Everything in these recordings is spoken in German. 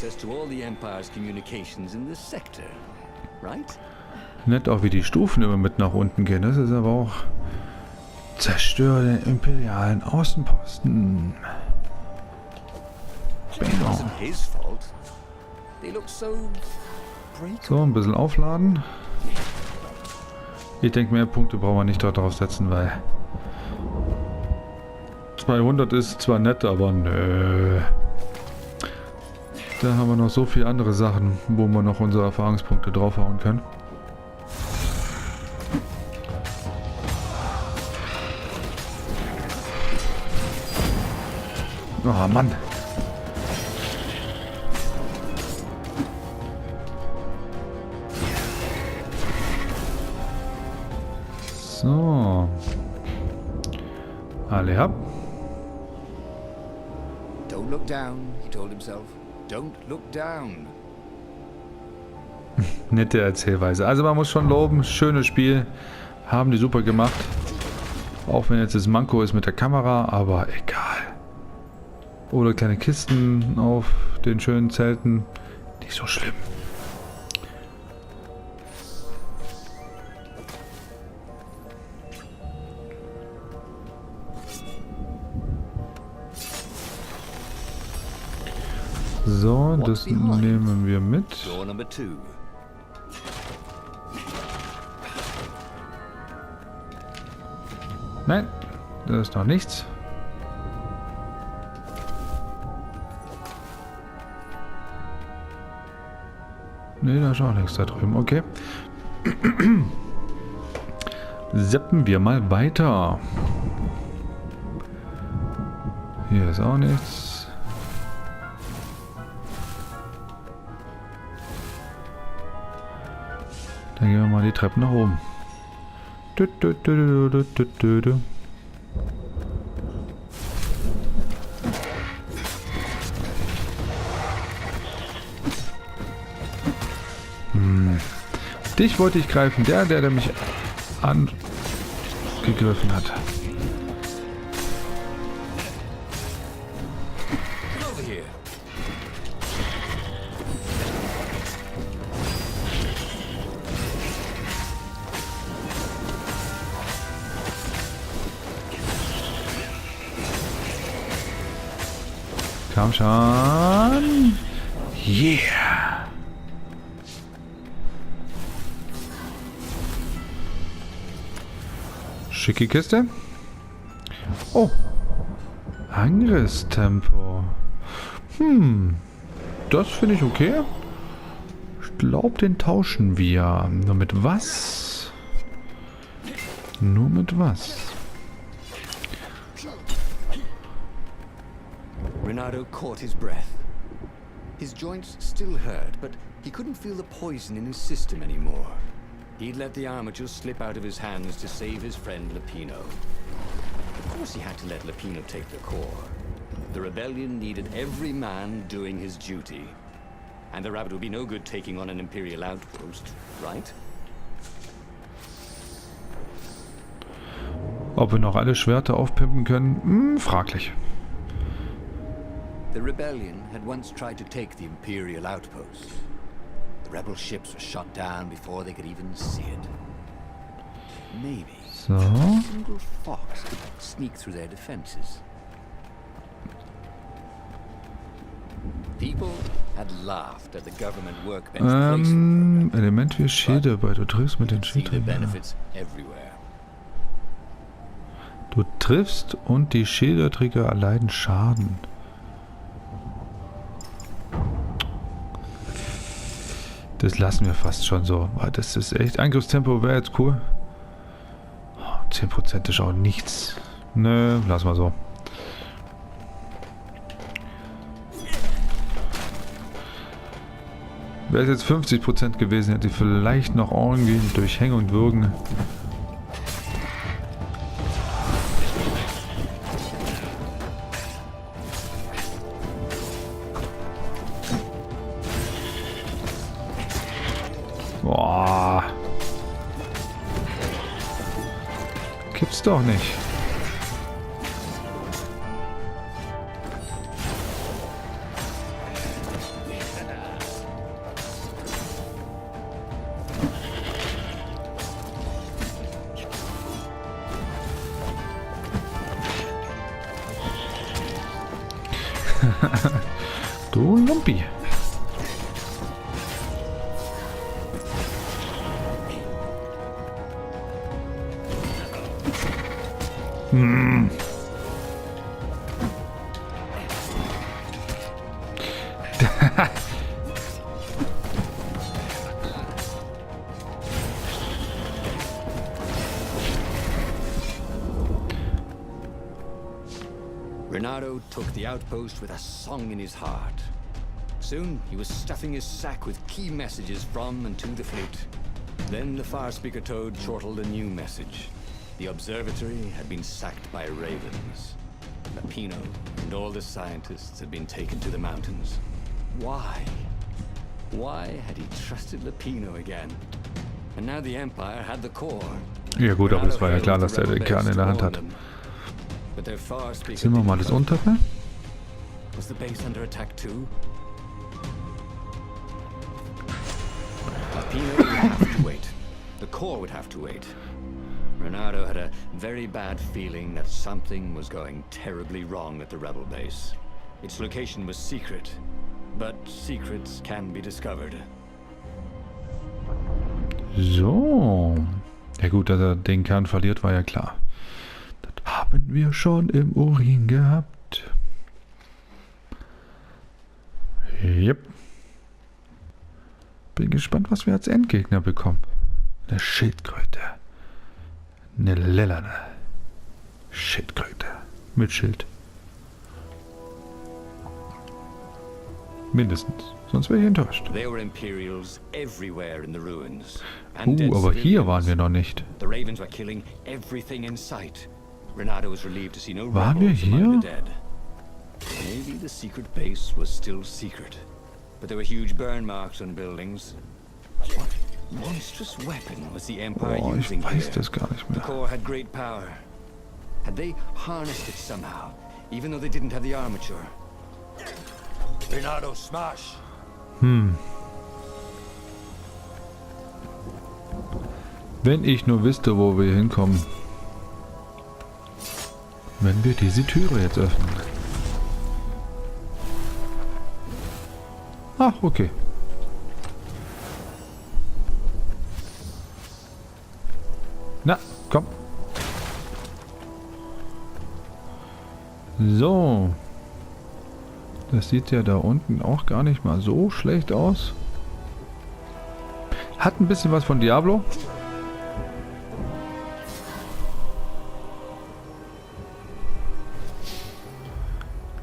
access to all the Empire's communications in this sector, right? Nett auch, wie die Stufen immer mit nach unten gehen. Das ist aber auch... Zerstöre den imperialen Außenposten. Bingo. So, ein bisschen aufladen. Ich denke, mehr Punkte brauchen wir nicht darauf setzen, weil 200 ist zwar nett, aber nö. Da haben wir noch so viele andere Sachen, wo wir noch unsere Erfahrungspunkte draufhauen können. Oh Mann. So. Alle ab. Don't look down, he told himself. Don't look down. Nette Erzählweise. Also man muss schon loben, schönes Spiel. Haben die super gemacht. Auch wenn jetzt das Manko ist mit der Kamera, aber egal. Oder kleine Kisten auf den schönen Zelten. Nicht so schlimm. So, das nehmen wir mit. Nein, das ist noch nichts. Ne, da ist auch nichts da drüben. Okay. Seppen wir mal weiter. Hier ist auch nichts. Dann gehen wir mal die Treppen nach oben. Dich wollte ich greifen. Der mich angegriffen hat. Komm schon. Yeah. Schicke Kiste. Oh. Angriffstempo. Das finde ich okay. Ich glaube, den tauschen wir. Nur mit was? Nur mit was? Renato caught his breath. His joints still hurt, but he couldn't feel the poison in his system anymore. He'd let the armature slip out of his hands to save his friend Lapino. Of course he had to let Lapino take the core. The rebellion needed every man doing his duty. And the rabbit would be no good taking on an Imperial outpost, right? Ob wir noch alle Schwerter aufpimpen können? Fraglich. The rebellion had once tried to take the Imperial outpost. The rebel ships were shot down before they could even see it. Maybe a single fox could sneak through their defenses. People had laughed at the government workbench placement. Element wie Schäde, weil du triffst mit den Schädträgern. Du triffst und die Schädelträger erleiden Schaden. Das lassen wir fast schon so. Das ist echt... Angriffstempo wäre jetzt cool. 10% ist auch nichts. Nö, lassen wir so. Wäre es jetzt 50% gewesen, hätte ich vielleicht noch irgendwie durch Hängen und Würgen. Boah. Gibt's doch nicht. Du Lumpi. Hm. Renato took the outpost with a song in his heart. Soon, he was stuffing his sack with key messages from and to the fleet. Then the far speaker toad chortled a new message. The observatory had been sacked by ravens. Lapino and all the scientists had been taken to the mountains. Why? Why had he trusted Lapino again? And now the Empire had the core. Ja gut, aber es war ja klar, dass er den Kern in der Hand hat. Sind wir mal das untere? Was the base under attack too? Lapino would have to wait. The core would have to wait. Renato had a very bad feeling that something was going terribly wrong at the rebel base. Its location was secret, but secrets can be discovered. So. Ja gut, dass er den Kern verliert, war ja klar. Das haben wir schon im Urin gehabt. Yep. Bin gespannt, was wir als Endgegner bekommen. Eine Schildkröte. Eine lillane Schildkröte. Mit Schild. Mindestens. Sonst wäre ich enttäuscht. There were Imperials everywhere in the ruins. Aber hier waren wir noch nicht. The ravens were killing everything in sight. Renato was relieved to see no Waren wir rebels among hier? the dead. Maybe the secret base was still secret, but there were huge burn marks on buildings. What monstrous weapon was the Empire Oh, ich using weiß here? das gar nicht The mehr. core had great power. Had they harnessed it somehow, even though they didn't have the armature? Renato, smash! Wenn ich nur wüsste, wo wir hinkommen. Wenn wir diese Türe jetzt öffnen. Ach, okay. Na, komm. So. Das sieht ja da unten auch gar nicht mal so schlecht aus. Hat ein bisschen was von Diablo.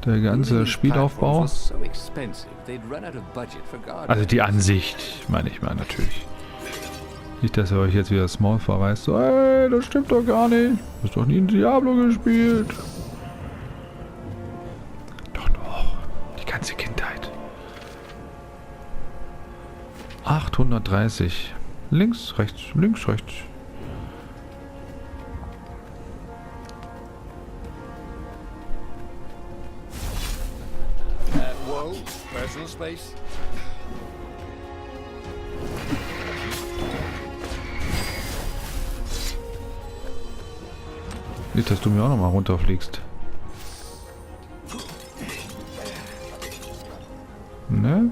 Der ganze Spielaufbau. Also die Ansicht, meine ich mal natürlich. Nicht, dass ihr euch jetzt wieder Small verweist. So, ey, das stimmt doch gar nicht. Du hast doch nie ein Diablo gespielt. Doch, doch. Die ganze Kindheit. 830. Links, rechts, links, rechts. Whoa, personal space. Nicht, dass du mir auch noch mal runterfliegst. Ne?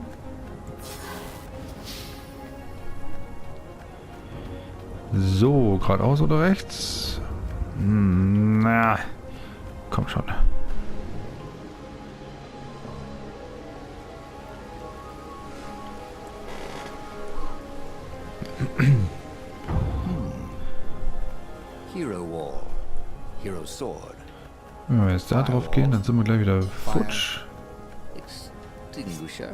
So, geradeaus oder rechts? Na, komm schon. Hero wall. Hero sword. Wenn wir jetzt da drauf gehen, dann sind wir gleich wieder futsch. Extinguisher.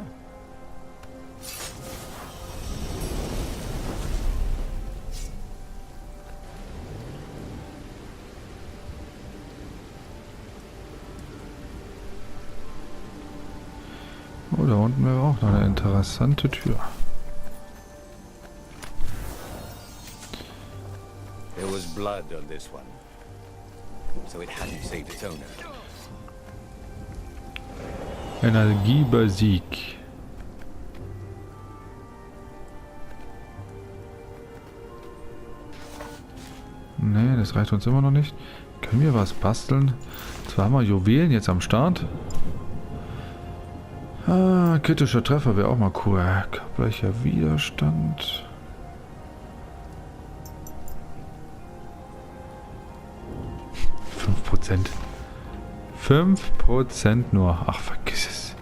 Oh, da unten wäre auch noch eine interessante Tür. There was blood on this one, so it hadn't saved its owner. Energiebasieg. Nee, das reicht uns immer noch nicht. Können wir was basteln? Zwar haben wir Juwelen jetzt am Start. Ah, kritischer Treffer wäre auch mal cool. Körperlicher Widerstand. Prozent. 5% nur. Ach, vergiss es.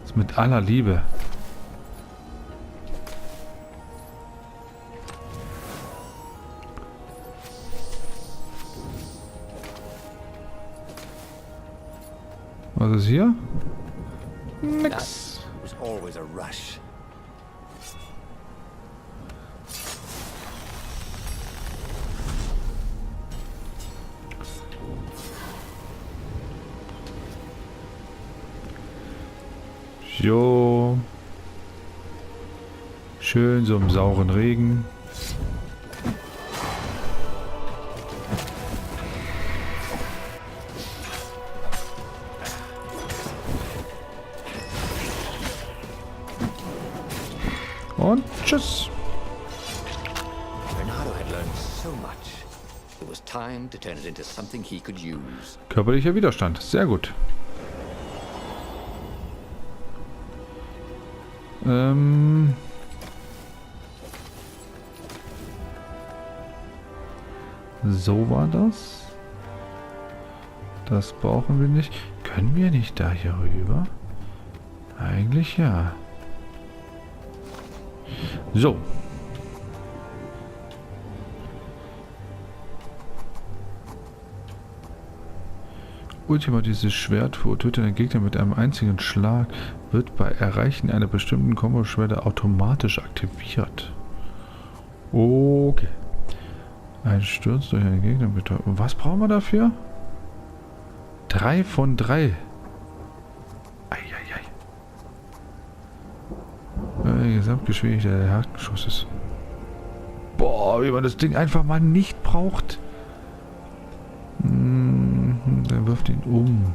Das ist mit aller Liebe. Was ist hier? Nix. Was always a rush. Jo. Schön so im sauren Regen. Und tschüss. Bernardo had learned so much. It was time to turn it into something he could use. Körperlicher Widerstand. Sehr gut. So war das. Das brauchen wir nicht. Können wir nicht da hier rüber? Eigentlich ja. So. Ultimatives Schwert tötet den Gegner mit einem einzigen Schlag, wird bei Erreichen einer bestimmten Komboschwelle automatisch aktiviert. Okay. Ein Sturz durch einen Gegner bitte. Was brauchen wir dafür? 3 von 3. Eieiei. Die Gesamtgeschwindigkeit der Hakenschusses. Boah, wie man das Ding einfach mal nicht braucht. Der wirft ihn um.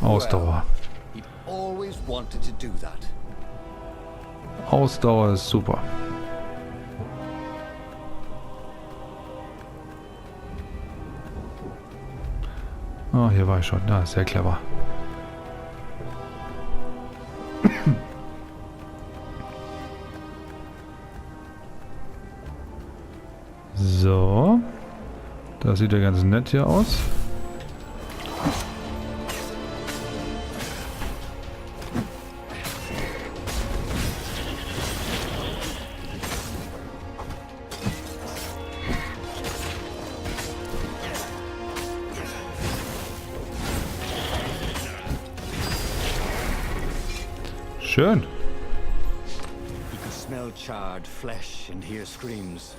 Ausdauer. He'd always wanted to do that. Ausdauer ist super. Oh, hier war ich schon. Ja, sehr clever. So. Das sieht ja ganz nett hier aus. Schön. He could smell charred flesh and hear screams.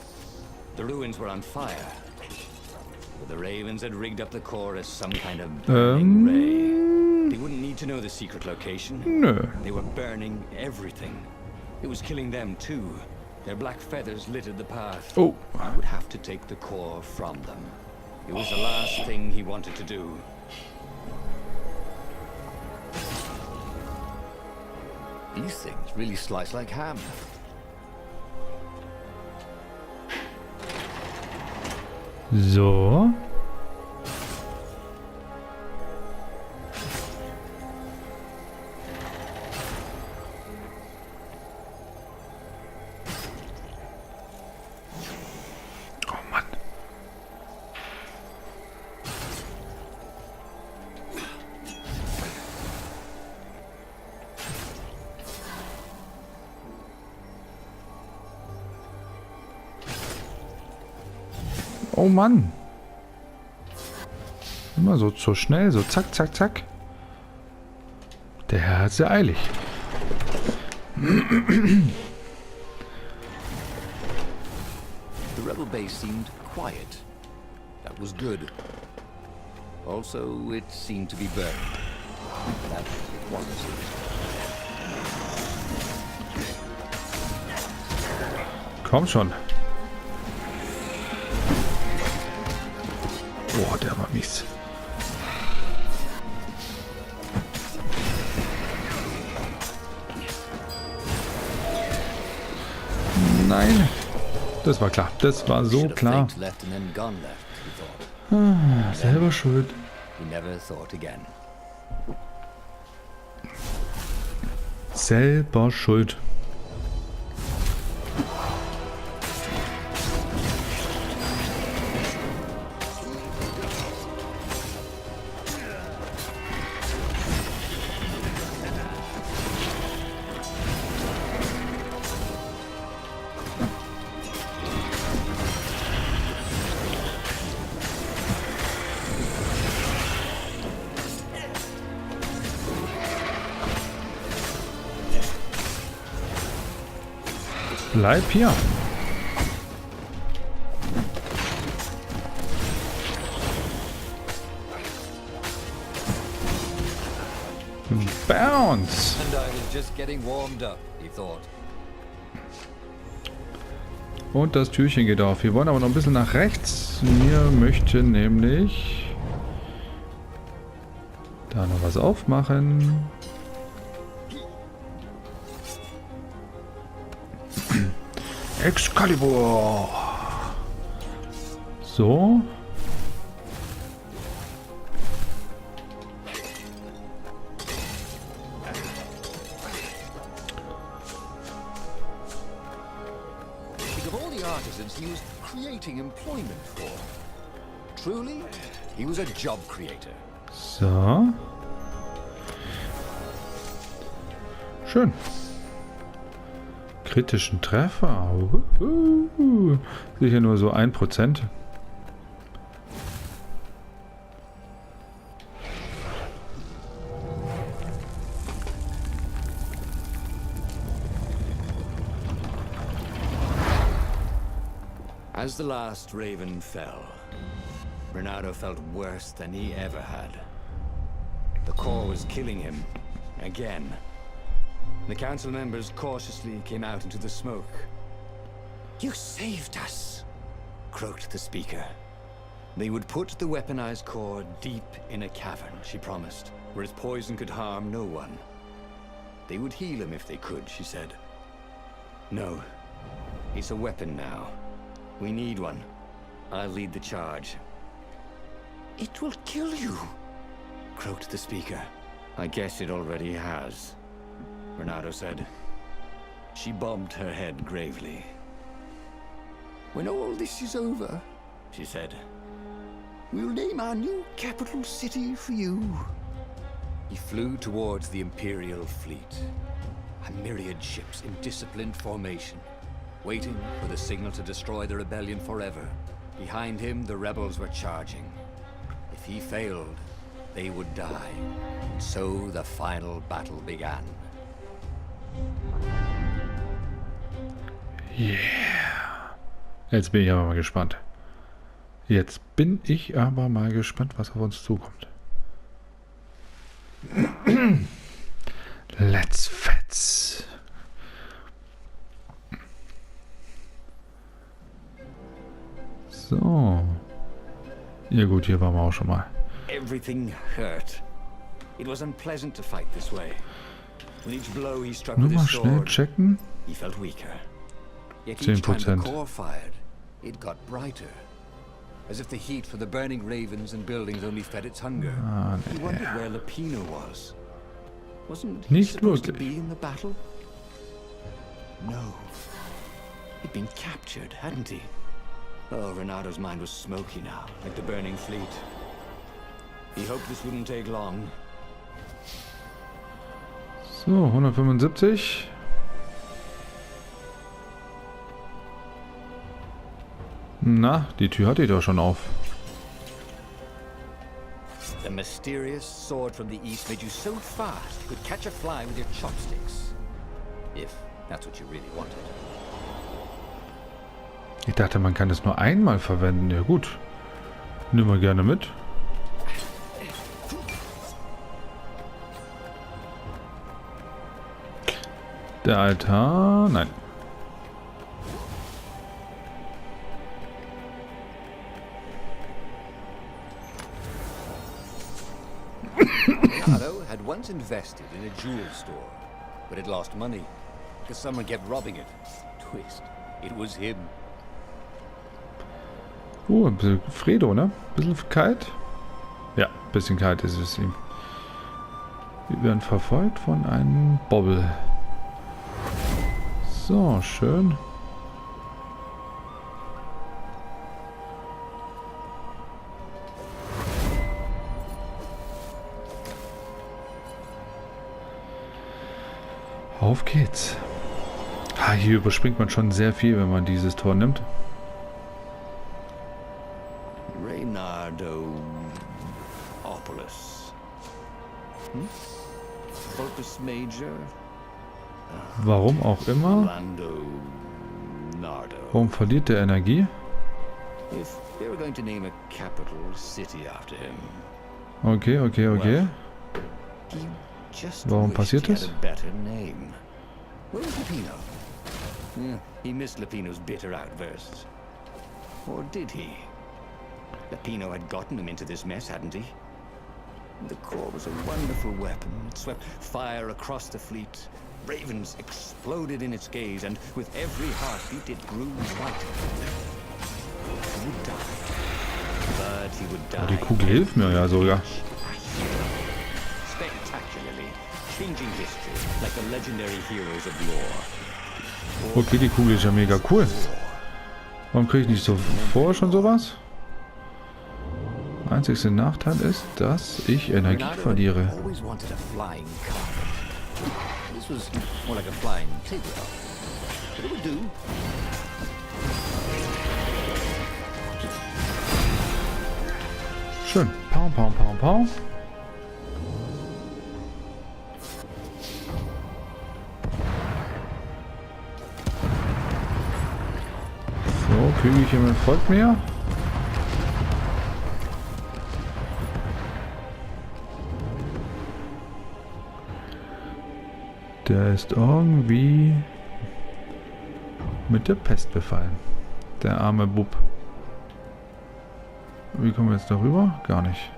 The ruins were on fire. But the ravens had rigged up the core as some kind of burning ray. They wouldn't need to know the secret location. Nö. They were burning everything. It was killing them too. Their black feathers littered the path. Oh. I would have to take the core from them. It was the last thing he wanted to do. These things really slice like ham. So. Oh Mann. Oh Mann. Immer so schnell, so zack, zack, zack. Der Herr hat sehr eilig. The rebel base seemed quiet. That was good. Also, it seemed to be burned. That wasn't it. Komm schon. Oh, der war mies. Nein. Das war klar. Das war so Should have klar. faked left and then gone left, he thought. Selber schuld. He never thought again. Selber schuld. Bleib hier. Bounce. And I was just getting warmed up, he thought. Und das Türchen geht auf. Wir wollen aber noch ein bisschen nach rechts. Wir möchten nämlich da noch was aufmachen. Excalibur. So. Think of all the artisans he was creating employment for. Truly, he was a job creator. So. Schön. Kritischen Treffer. Sicher nur so 1%. As the last raven fell, Renato felt worse than he ever had. The core was killing him again. The council members cautiously came out into the smoke. "You saved us," croaked the speaker. They would put the weaponized core deep in a cavern, she promised, where its poison could harm no one. They would heal him if they could, she said. No, it's a weapon now. We need one. I'll lead the charge. "It will kill you," croaked the speaker. "I guess it already has," Renato said. She bobbed her head gravely. "When all this is over," she said, "we'll name our new capital city for you." He flew towards the Imperial fleet, a myriad ships in disciplined formation, waiting for the signal to destroy the rebellion forever. Behind him, the rebels were charging. If he failed, they would die. And so the final battle began. Yeah. Jetzt bin ich aber mal gespannt. Jetzt bin ich aber mal gespannt, was auf uns zukommt. Let's fetz. So. Ja gut, hier waren wir auch schon mal. Everything hurt. It was unpleasant to fight this way. With each blow he struck Nur with mal his schnell sword, checken. he felt weaker. Yet each time the 10%. core fired, it got brighter. As if the heat from the burning ravens and buildings only fed its hunger. Ah, He nee. wondered where Lapino was. Wasn't he Nicht supposed to wirklich. be in the battle? No. He'd been captured, hadn't he? Oh, Renato's mind was smoky now, like the burning fleet. He hoped this wouldn't take long. So, 175. Na, die Tür hatte ich doch schon auf. The mysterious sword from the east made you so fast you could catch a fly with your chopsticks. If that's what you really wanted. Ich dachte, man kann es nur einmal verwenden. Ja gut. Nimm mal gerne mit. Der Altar... Nein. Renato had once invested in a jewel store, but it lost money because someone kept robbing it. Twist. It was him. Ein bisschen Fredo, ne? Ein bisschen kalt? Ja, ein bisschen kalt ist es ihm. Wir werden verfolgt von einem Bobble. So, schön. Auf geht's. Hier überspringt man schon sehr viel, wenn man dieses Tor nimmt. Warum auch immer. Warum verliert der Energie? Okay, okay, okay. Warum passiert das? He missed Lupino's bitter outbursts. Or did he? Lupino had gotten him into this mess, hadn't he? The core was a wonderful weapon. It swept fire across the fleet. Ravens exploded in its gaze, and with every heartbeat it grew whiter. He would die. But he would die. Die Kugel hilft mir ja sogar. Spectacularly, changing history like the legendary heroes of lore. Okay, die Kugel ist ja mega cool. Warum kriege ich nicht so vorher schon sowas? Einzigster Nachteil ist, dass ich Energie verliere. Schön. Pau, pau, pau, pau. So, Kügelchen folgt mir. Der ist irgendwie mit der Pest befallen. Der arme Bub. Wie kommen wir jetzt darüber? Gar nicht.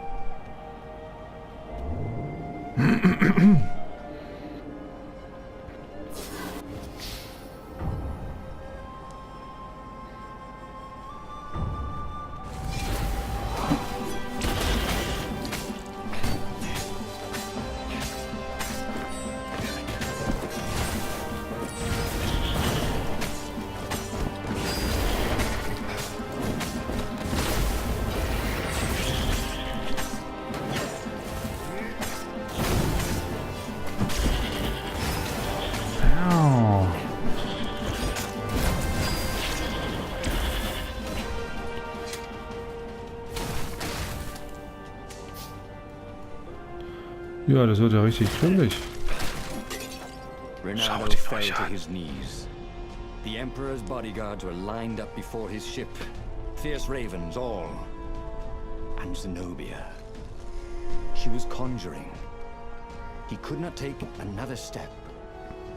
Ja, das wird ja richtig gründig. Ronaldo fell to his knees. The Emperor's bodyguards were lined up before his ship. Fierce ravens, all. And Zenobia. She was conjuring. He could not take another step.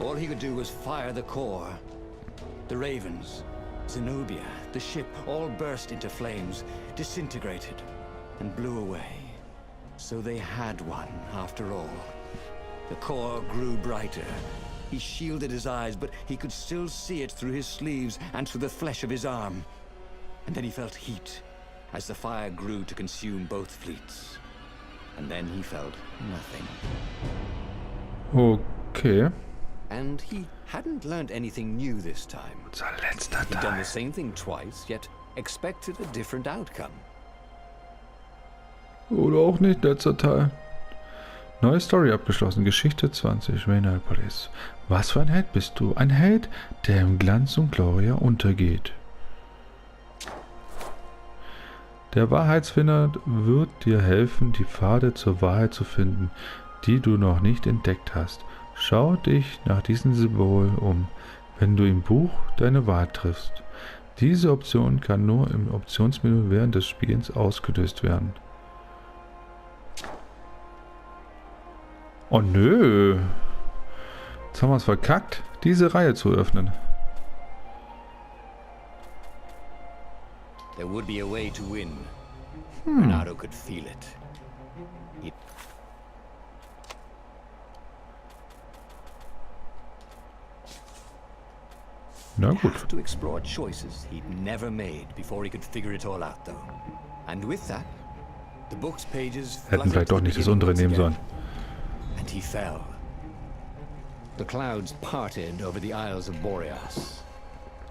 All he could do was fire the core. The ravens, Zenobia, the ship, all burst into flames, disintegrated, and blew away. So they had one, after all. The core grew brighter. He shielded his eyes, but he could still see it through his sleeves and through the flesh of his arm. And then he felt heat, as the fire grew to consume both fleets. And then he felt nothing. Okay. And he hadn't learned anything new this time. He'd done the same thing twice, yet expected a different outcome. Oder auch nicht, letzter Teil. Neue Story abgeschlossen. Geschichte 20. Police. Was für ein Held bist du? Ein Held, der im Glanz und Gloria untergeht. Der Wahrheitsfinder wird dir helfen, die Pfade zur Wahrheit zu finden, die du noch nicht entdeckt hast. Schau dich nach diesem Symbol um, wenn du im Buch deine Wahl triffst. Diese Option kann nur im Optionsmenü während des Spiels ausgelöst werden. Oh nö. Jetzt haben wir es verkackt, diese Reihe zu öffnen. There would be a way to win. Ronaldo could feel it. Na He'd gut. have to explore choices he'd never made before he could figure it all out, though. And with that, the book's pages Hätten fluttered vielleicht to doch the nicht das beginning untere once nehmen again. sollen. And he fell. The clouds parted over the Isles of Boreas.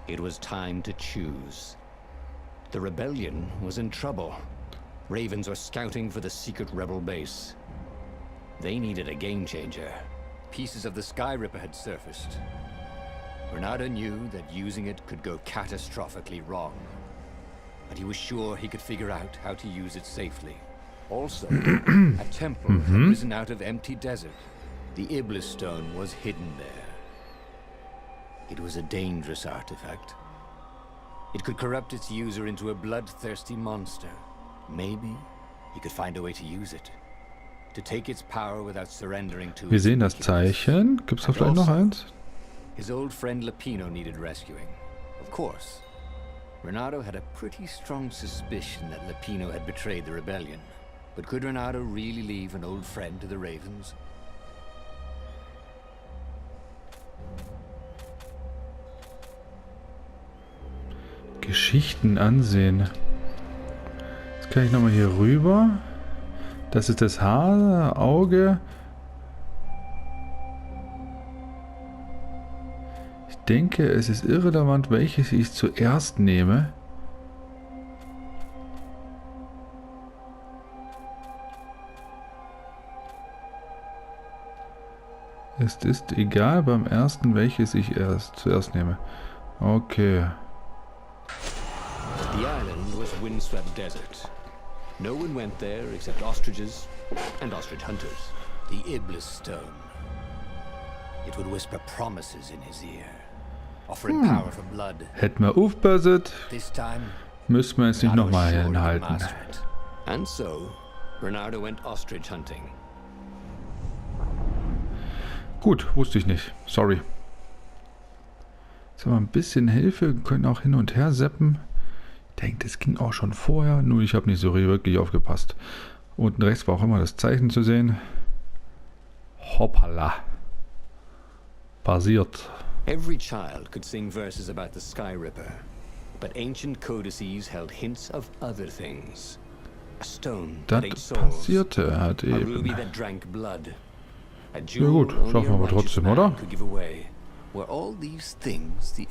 It was time to choose. The rebellion was in trouble. Ravens were scouting for the secret rebel base. They needed a game changer. Pieces of the Sky Ripper had surfaced. Renato knew that using it could go catastrophically wrong. But he was sure he could figure out how to use it safely. Also, a temple had risen out of empty desert. The Iblis stone was hidden there. It was a dangerous artifact. It could corrupt its user into a bloodthirsty monster. Maybe he could find a way to use it. To take its power without surrendering to Wir its sehen das wickedness. Zeichen. Gibt es da vielleicht noch eins? His old friend Lapino needed rescuing. Of course. Renato had a pretty strong suspicion that Lapino had betrayed the rebellion. But could Renato really leave an old friend to the Ravens? Geschichten ansehen. Jetzt kann ich nochmal hier rüber. Das ist das Haar, Auge. Ich denke, es ist irrelevant, welches ich zuerst nehme. Es ist egal beim ersten, welches ich zuerst nehme. Okay. The island was windswept desert. No one went there except ostriches and ostrich hunters. The Iblis stone. It would whisper promises in his ear, offering power for blood. Hätten wir aufpasset, This time, müssen wir jetzt nicht Renato was nochmal sure he could hinhalten. master it. And so, Renato went ostrich hunting. Gut, wusste ich nicht. Sorry. Jetzt haben wir ein bisschen Hilfe. Wir können auch hin und her zappen. Ich denke, das ging auch schon vorher. Nur ich habe nicht so wirklich aufgepasst. Unten rechts war auch immer das Zeichen zu sehen. Hoppala. Passiert. Every child could sing verses about the Sky Ripper, but ancient codices held hints of other things. A stone that ate Das souls, passierte halt a ruby eben. that drank blood. A Ja jewel gut, only schaffen wir a aber righteous trotzdem, man oder? could give away. Were all these things the